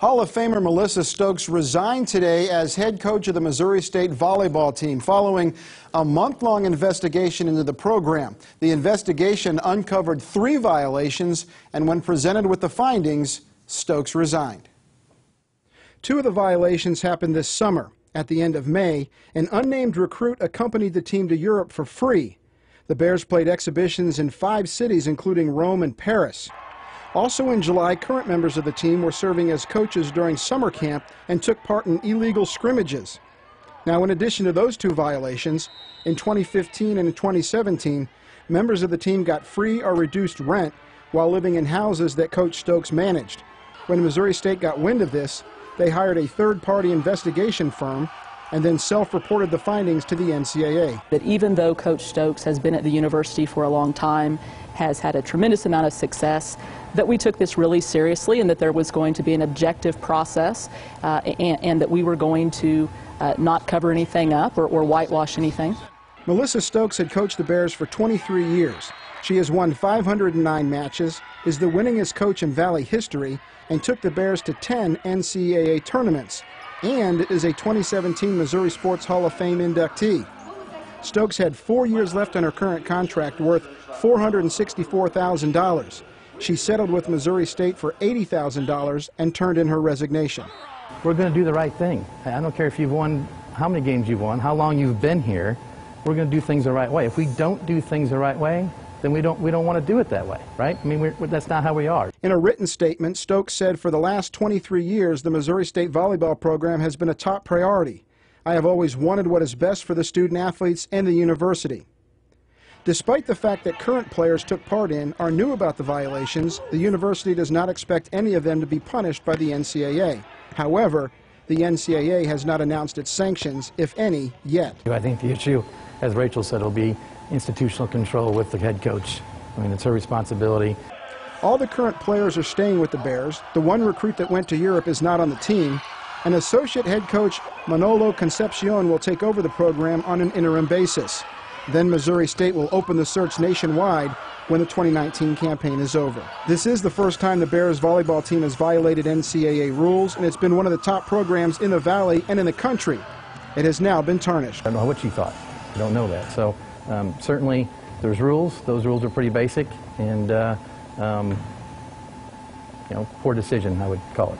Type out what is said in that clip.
Hall of Famer Melissa Stokes resigned today as head coach of the Missouri State volleyball team following a month-long investigation into the program. The investigation uncovered 3 violations, and when presented with the findings, Stokes resigned. 2 of the violations happened this summer. At the end of May, an unnamed recruit accompanied the team to Europe for free. The Bears played exhibitions in 5 cities, including Rome and Paris. Also in July, current members of the team were serving as coaches during summer camp and took part in illegal scrimmages. Now, in addition to those 2 violations, in 2015 and in 2017, members of the team got free or reduced rent while living in houses that Coach Stokes managed. When Missouri State got wind of this, they hired a third-party investigation firm and then self-reported the findings to the NCAA. That even though Coach Stokes has been at the university for a long time, has had a tremendous amount of success, that we took this really seriously and that there was going to be an objective process and that we were going to not cover anything up or whitewash anything. Melissa Stokes had coached the Bears for 23 years. She has won 509 matches, is the winningest coach in Valley history, and took the Bears to 10 NCAA tournaments, and is a 2017 Missouri Sports Hall of Fame inductee. Stokes had 4 years left on her current contract worth $464,000. She settled with Missouri State for $80,000 and turned in her resignation. We're going to do the right thing. I don't care if you've won, how many games you've won, how long you've been here. We're going to do things the right way. If we don't do things the right way, then we don't want to do it that way, right? I mean, that's not how we are. In a written statement, Stokes said, "For the last 23 years, the Missouri State volleyball program has been a top priority. I have always wanted what is best for the student athletes and the university." Despite the fact that current players took part in or knew about the violations, the university does not expect any of them to be punished by the NCAA. However, the NCAA has not announced its sanctions, if any, yet. I think the issue, as Rachel said, will be institutional control with the head coach. I mean, it's her responsibility. All the current players are staying with the Bears. The one recruit that went to Europe is not on the team. And associate head coach Manolo Concepcion will take over the program on an interim basis. Then Missouri State will open the search nationwide when the 2019 campaign is over. This is the first time the Bears volleyball team has violated NCAA rules, and it's been one of the top programs in the Valley and in the country. It has now been tarnished. I don't know what she thought. I don't know that. So certainly there's rules. Those rules are pretty basic, and poor decision, I would call it.